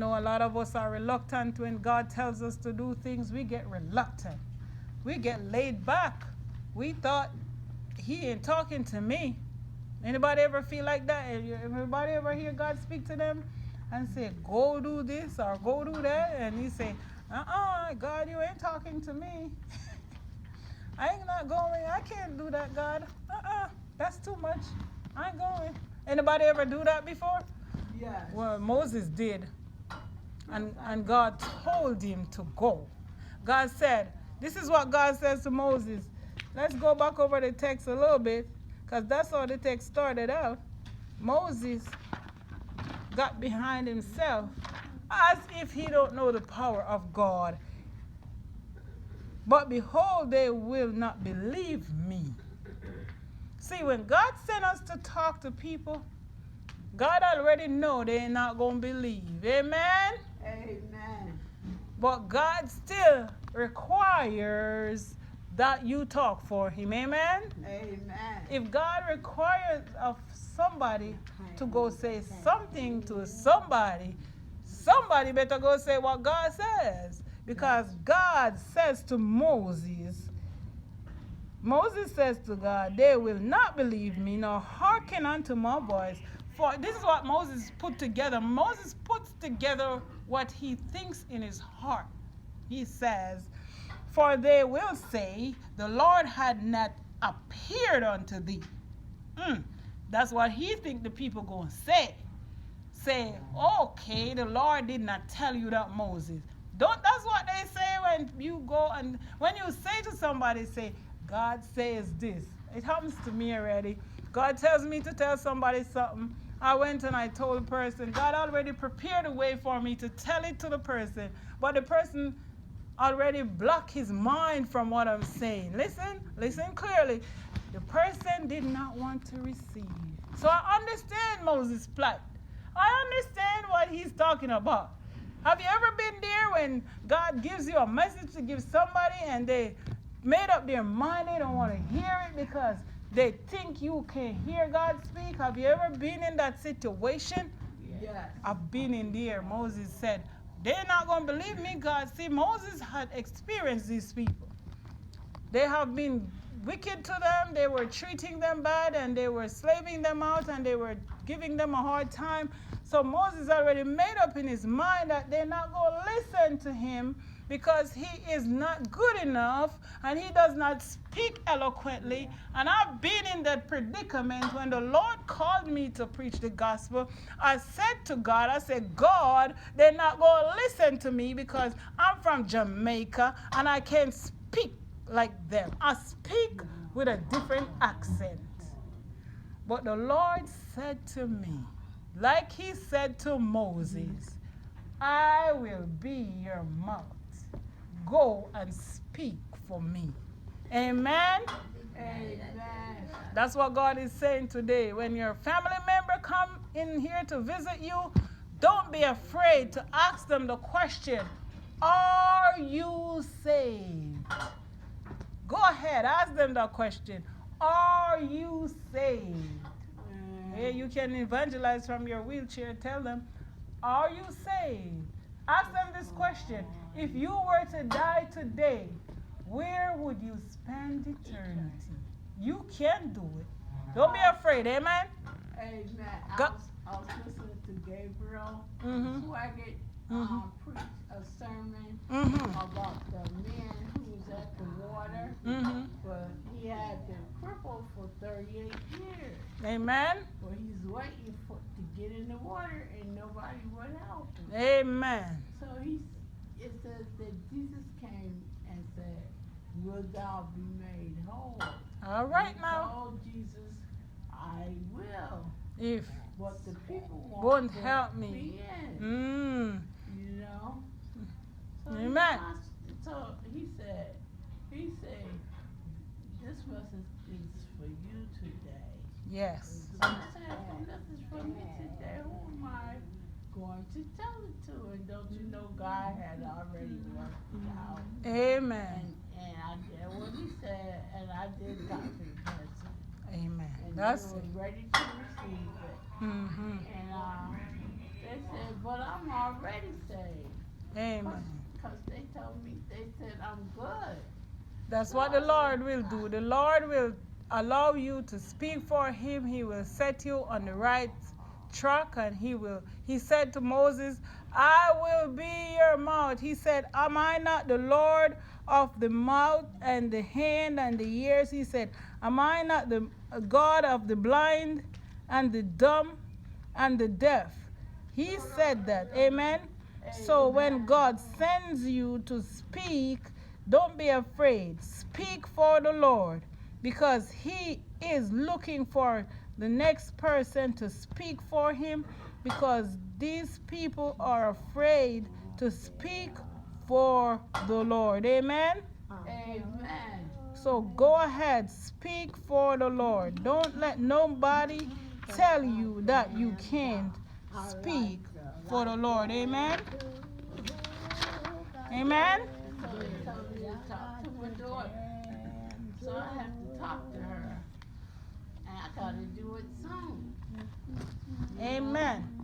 know a lot of us are reluctant when God tells us to do things. We get reluctant. We get laid back. We thought he ain't talking to me. Anybody ever feel like that? Everybody ever hear God speak to them and say, go do this or go do that? And he say, God, you ain't talking to me. I ain't not going. I can't do that, God. That's too much. I ain't going. Anybody ever do that before? Yes. Well, Moses did. And God told him to go. God said, this is what God says to Moses. Let's go back over the text a little bit, because that's how the text started out. Moses got behind himself as if he don't know the power of God. But behold, they will not believe me. See, when God sent us to talk to people, God already know they're not going to believe. Amen? Amen. But God still requires that you talk for him. Amen? Amen. If God requires of somebody to go say something to somebody, somebody better go say what God says. Because God says to Moses says to God, they will not believe me, nor hearken unto my voice. For this is what Moses put together. Moses puts together what he thinks in his heart. He says, for they will say, the Lord had not appeared unto thee. That's what he think the people going to say. Say, okay, the Lord did not tell you that, Moses. That's what they say when you go and when you say to somebody, say, God says this. It happens to me already. God tells me to tell somebody something. I went and I told the person, God already prepared a way for me to tell it to the person, but the person already blocked his mind from what I'm saying. Listen clearly. The person did not want to receive. So I understand Moses' plight. I understand what he's talking about. Have you ever been there when God gives you a message to give somebody and they made up their mind they don't want to hear it because they think you can hear God speak? Have you ever been in that situation? Yes. I've been in there. Moses said, they're not going to believe me, God. See, Moses had experienced these people. They have been wicked to them. They were treating them bad, and they were slaving them out, and they were giving them a hard time. So Moses already made up in his mind that they're not going to listen to him because he is not good enough, and he does not speak eloquently. And I've been in that predicament when the Lord called me to preach the gospel. I said to God, I said, God, they're not going to listen to me because I'm from Jamaica, and I can't speak like them. I speak with a different accent. But the Lord said to me, like he said to Moses, I will be your mouth. Go and speak for me. Amen? Amen. That's what God is saying today. When your family member come in here to visit you, don't be afraid to ask them the question, are you saved? Go ahead, ask them that question. Are you saved? Hey, you can evangelize from your wheelchair. Tell them, are you saved? Ask them this question. If you were to die today, where would you spend eternity? You can do it. Don't be afraid, amen? Amen. Go- I was listening to Gabriel Mhm. Swaggart preach a sermon Mhm. about the man who was at the water, Mhm. but he had been crippled for 38 years. Amen. But he's waiting to get in the water, and nobody would help him. Amen. So it says that Jesus came and said, will thou be made whole? All right He now. told Jesus, I will. If But the people won't to help me. be in, you know. So Amen. So he said, this message is for you today. Yes. So I said, if the message for me today, who am I going to tell it to? And don't you know God had already worked it out. Amen. And I did what he said, and I did talk to the person. Amen. And That's they it. was ready to receive it. Mm-hmm. And They said, but I'm already saved. Amen. Because they told me, they said I'm good. That's what the Lord will do. The Lord will allow you to speak for him. He will set you on the right track, and he said to Moses, I will be your mouth. He said, am I not the Lord of the mouth and the hand and the ears? He said, am I not the God of the blind and the dumb and the deaf? He said that. Amen. So when God sends you to speak, don't be afraid. Speak for the Lord, because he is looking for the next person to speak for him, because these people are afraid to speak for the Lord. Amen? Amen. So go ahead, speak for the Lord. Don't let nobody tell you that you can't speak for the Lord. Amen? Amen? So they told me to talk to my daughter. So I have to talk to her. And I got to do it soon. Amen.